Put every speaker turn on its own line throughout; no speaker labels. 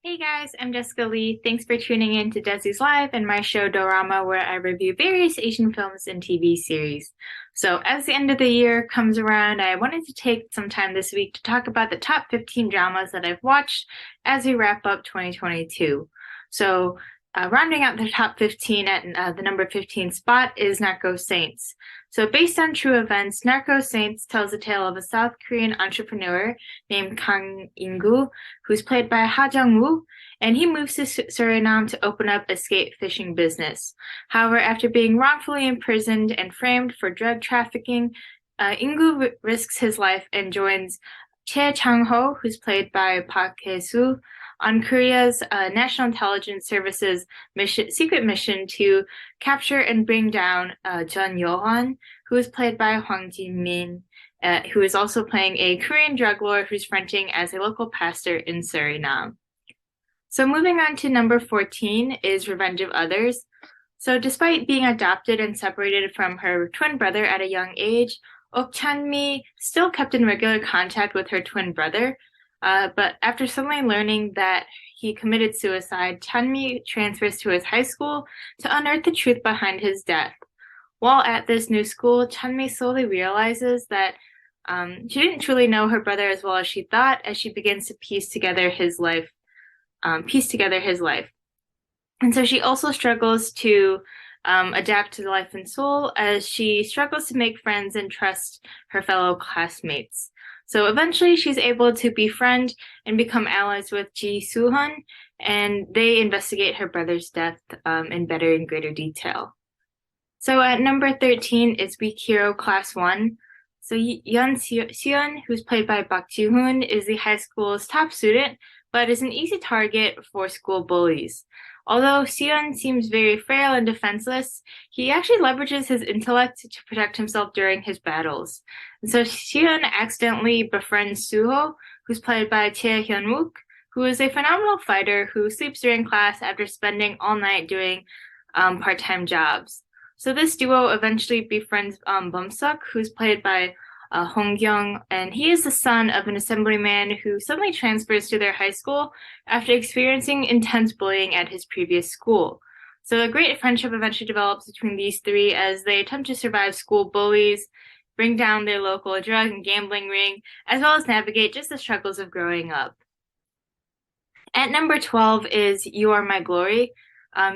Hey guys, I'm Jessica Lee. Thanks for tuning in to Desi's Live and my show Dorama, where I review various Asian films and TV series. So, as the end of the year comes around, I wanted to take some time this week to talk about the top 15 dramas that I've watched as we wrap up 2022. So, rounding out the top 15 at the number 15 spot is Narcos Saints. So, based on true events, Narcos Saints tells the tale of a South Korean entrepreneur named Kang In-gu, who's played by Ha Jung-woo, and he moves to Suriname to open up a skate fishing business. However, after being wrongfully imprisoned and framed for drug trafficking, In-gu risks his life and joins Choi Chang-ho, who's played by Park Hae-soo, on Korea's National Intelligence Service's secret mission to capture and bring down Jun Yo-hwan, who is played by Hwang Jin-min, who is also playing a Korean drug lord who's fronting as a local pastor in Suriname. So moving on to number 14 is Revenge of Others. So despite being adopted and separated from her twin brother at a young age, Ok Chan-mi still kept in regular contact with her twin brother. But after suddenly learning that he committed suicide, Chan-mi transfers to his high school to unearth the truth behind his death. While at this new school, Chan-mi slowly realizes that she didn't truly know her brother as well as she thought, as she begins to piece together his life. And so she also struggles to adapt to the life and soul as she struggles to make friends and trust her fellow classmates. So eventually she's able to befriend and become allies with Ji Soo-hun, and they investigate her brother's death in better and greater detail. So at number 13 is Weak Hero Class 1. So Yeon Seon, who's played by Park Ji-hoon, is the high school's top student, but is an easy target for school bullies. Although Seon seems very frail and defenseless, he actually leverages his intellect to protect himself during his battles. And so Seon accidentally befriends Suho, who's played by Chae Hyun-wook, who is a phenomenal fighter who sleeps during class after spending all night doing part-time jobs. So this duo eventually befriends Bum-suk, who's played by Hong Kyung, and he is the son of an assemblyman who suddenly transfers to their high school after experiencing intense bullying at his previous school. So a great friendship eventually develops between these three as they attempt to survive school bullies, bring down their local drug and gambling ring, as well as navigate just the struggles of growing up. At number 12 is You Are My Glory.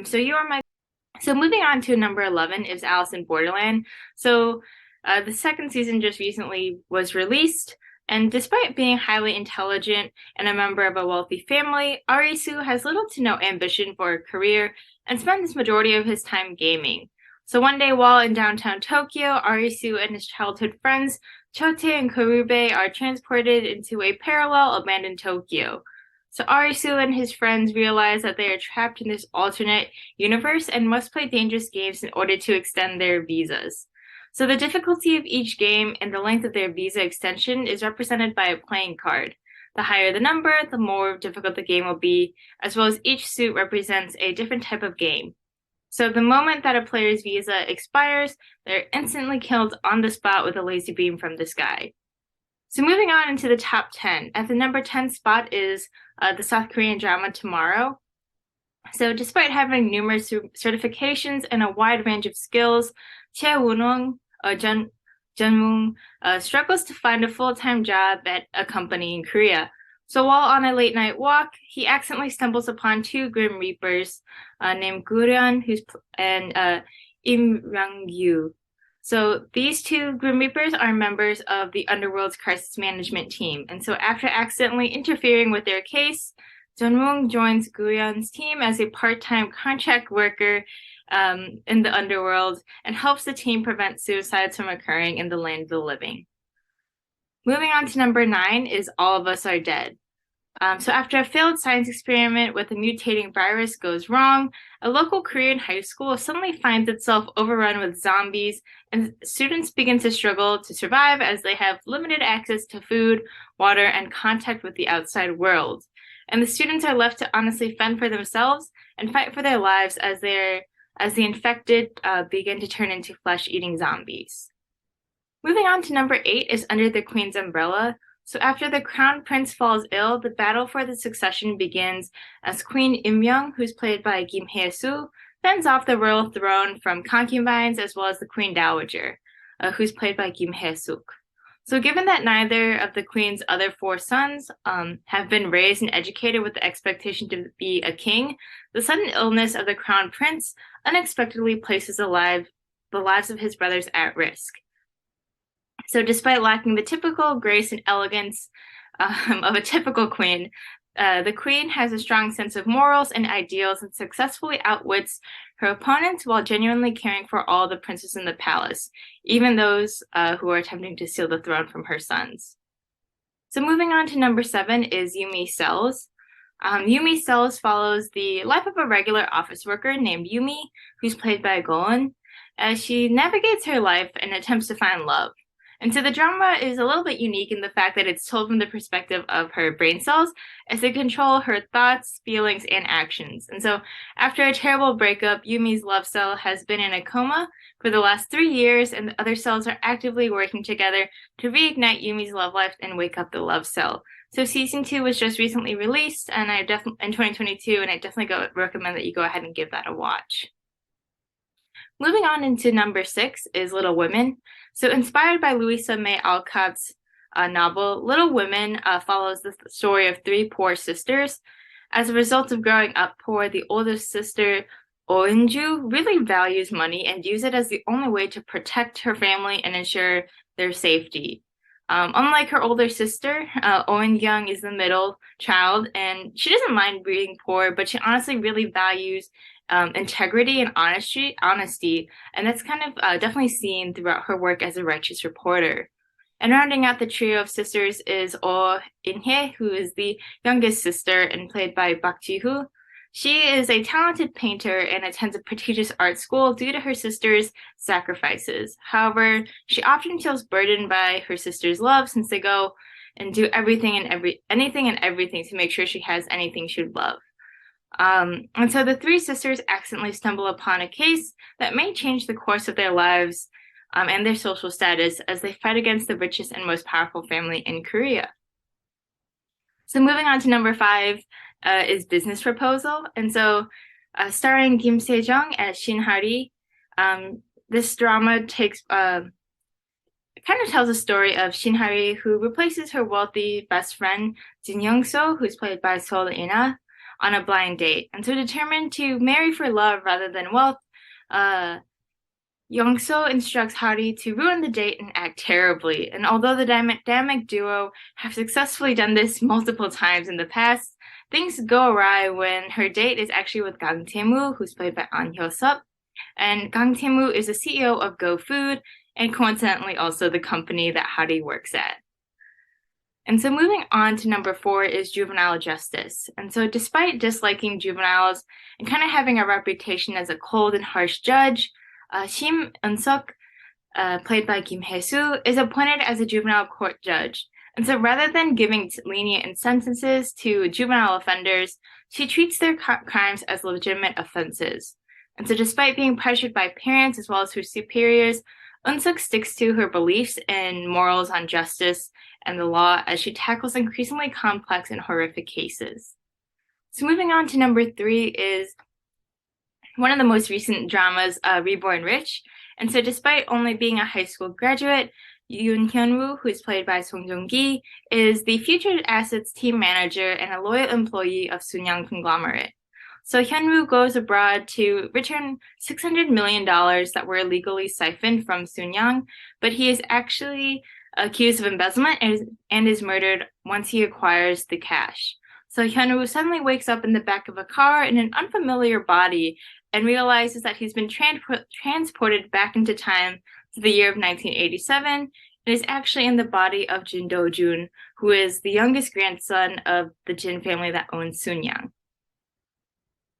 So moving on to number 11 is Alice in Borderland. So the second season just recently was released, and despite being highly intelligent and a member of a wealthy family, Arisu has little to no ambition for a career and spends the majority of his time gaming. So one day while in downtown Tokyo, Arisu and his childhood friends, Chote and Karube, are transported into a parallel abandoned Tokyo. So Arisu and his friends realize that they are trapped in this alternate universe and must play dangerous games in order to extend their visas. So the difficulty of each game and the length of their visa extension is represented by a playing card. The higher the number, the more difficult the game will be, as well as each suit represents a different type of game. So the moment that a player's visa expires, they're instantly killed on the spot with a laser beam from the sky. So moving on into the top 10. At the number 10 spot is the South Korean drama Tomorrow. So despite having numerous certifications and a wide range of skills, Jun struggles to find a full-time job at a company in Korea. So while on a late-night walk, he accidentally stumbles upon two Grim Reapers named Guryeon and Im Rang-yu. So these two Grim Reapers are members of the Underworld's crisis management team. And so after accidentally interfering with their case, Jun-woong joins Guryeon's team as a part-time contract worker in the underworld and helps the team prevent suicides from occurring in the land of the living. Moving on to number 9 is All of Us Are Dead. So after a failed science experiment with a mutating virus goes wrong, a local Korean high school suddenly finds itself overrun with zombies, and students begin to struggle to survive as they have limited access to food, water, and contact with the outside world. And the students are left to honestly fend for themselves and fight for their lives as the infected begin to turn into flesh-eating zombies. Moving on to number 8 is Under the Queen's Umbrella. So after the crown prince falls ill, the battle for the succession begins as Queen Im-young, who's played by Kim Hye-soo, fends off the royal throne from concubines as well as the Queen Dowager, who's played by Kim Hye-suk. So given that neither of the queen's other four sons have been raised and educated with the expectation to be a king, the sudden illness of the crown prince unexpectedly places the lives of his brothers at risk. So despite lacking the typical grace and elegance of a typical queen, the queen has a strong sense of morals and ideals and successfully outwits her opponents while genuinely caring for all the princes in the palace, even those who are attempting to steal the throne from her sons. So moving on to number 7 is Yumi Cells. Yumi Cells follows the life of a regular office worker named Yumi, who's played by Goon, as she navigates her life and attempts to find love. And so the drama is a little bit unique in the fact that it's told from the perspective of her brain cells as they control her thoughts, feelings, and actions. And so after a terrible breakup, Yumi's love cell has been in a coma for the last 3 years, and the other cells are actively working together to reignite Yumi's love life and wake up the love cell. So season 2 was just recently released, and in 2022, and I definitely recommend that you go ahead and give that a watch. Moving on into number 6 is Little Women. So inspired by Louisa May Alcott's novel, Little Women follows the story of 3 poor sisters. As a result of growing up poor, the oldest sister, Oinju, really values money and views it as the only way to protect her family and ensure their safety. Unlike her older sister, Oin-young is the middle child, and she doesn't mind being poor, but she honestly really values integrity and honesty, and that's kind of definitely seen throughout her work as a righteous reporter. And rounding out the trio of sisters is Oh In-hye, who is the youngest sister and played by Bak Ji-hoo. She is a talented painter and attends a prestigious art school due to her sister's sacrifices. However, she often feels burdened by her sister's love since they go and do anything and everything to make sure she has anything she would love. And so the 3 sisters accidentally stumble upon a case that may change the course of their lives and their social status as they fight against the richest and most powerful family in Korea. So moving on to number 5 is Business Proposal. And so starring Kim Se-jung as Shin Hari, this drama kind of tells a story of Shin Hari, who replaces her wealthy best friend Jin Young-so, who's played by Sol In-ah, on a blind date. And so determined to marry for love rather than wealth, Young-so instructs Hari to ruin the date and act terribly. And although the dynamic duo have successfully done this multiple times in the past, things go awry when her date is actually with Kang Tae-moo, who's played by An Hyo-sup. And Kang Tae-moo is the CEO of Go Food, and coincidentally also the company that Hari works at. And so moving on to number 4 is Juvenile Justice. And so despite disliking juveniles and kind of having a reputation as a cold and harsh judge, Shim Eun-suk, played by Kim Hye-soo, is appointed as a juvenile court judge. And so rather than giving lenient sentences to juvenile offenders, she treats their crimes as legitimate offenses. And so despite being pressured by parents as well as her superiors, Eun-suk sticks to her beliefs and morals on justice and the law as she tackles increasingly complex and horrific cases. So moving on to number 3 is one of the most recent dramas, Reborn Rich. And so despite only being a high school graduate, Yoon Hyun-woo, who is played by Song Joong-ki, is the Future Assets team manager and a loyal employee of Sunyang conglomerate. So Hyun-woo goes abroad to return $600 million that were illegally siphoned from Sunyang, but he is actually accused of embezzlement and is murdered once he acquires the cash. So Hyun-woo suddenly wakes up in the back of a car in an unfamiliar body and realizes that he's been transported back into time to the year of 1987 and is actually in the body of Jin Do-jun, who is the youngest grandson of the Jin family that owns Sunyang.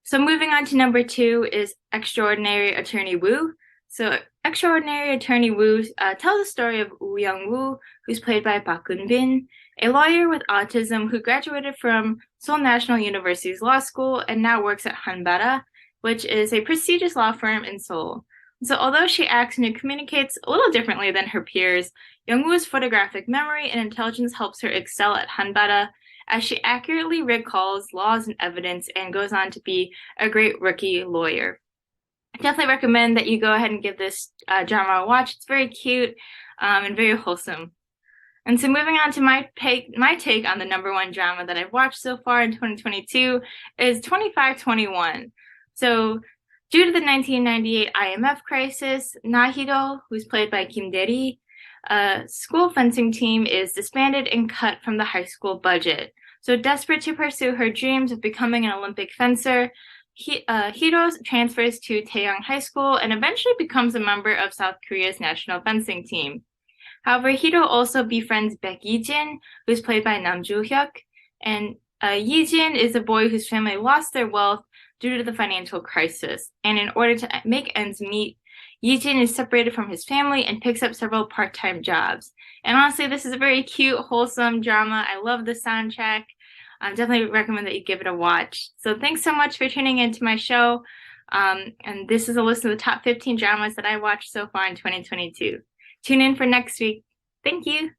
So moving on to number 2 is Extraordinary Attorney Woo. So Extraordinary Attorney Woo tells the story of Woo Young-woo, who's played by Park Eun-bin, a lawyer with autism who graduated from Seoul National University's law school and now works at Hanbara, which is a prestigious law firm in Seoul. So although she acts and communicates a little differently than her peers, Youngwoo's photographic memory and intelligence helps her excel at Hanbara, as she accurately recalls laws and evidence and goes on to be a great rookie lawyer. I definitely recommend that you go ahead and give this drama a watch. It's very cute and very wholesome. And so moving on to my take on the number one drama that I've watched so far in 2022 is 2521. So due to the 1998 IMF crisis, Nahiro, who's played by Kim Dae-ri, a school fencing team is disbanded and cut from the high school budget. So desperate to pursue her dreams of becoming an Olympic fencer, Hiro transfers to Taeyong High School and eventually becomes a member of South Korea's national fencing team. However, Hiro also befriends Baek Yi-jin, who's played by Nam Joo-hyuk, and Yi-jin is a boy whose family lost their wealth due to the financial crisis. And in order to make ends meet, Yi-jin is separated from his family and picks up several part-time jobs. And honestly, this is a very cute, wholesome drama. I love the soundtrack. I definitely recommend that you give it a watch. So thanks so much for tuning into my show. And this is a list of the top 15 dramas that I watched so far in 2022. Tune in for next week. Thank you.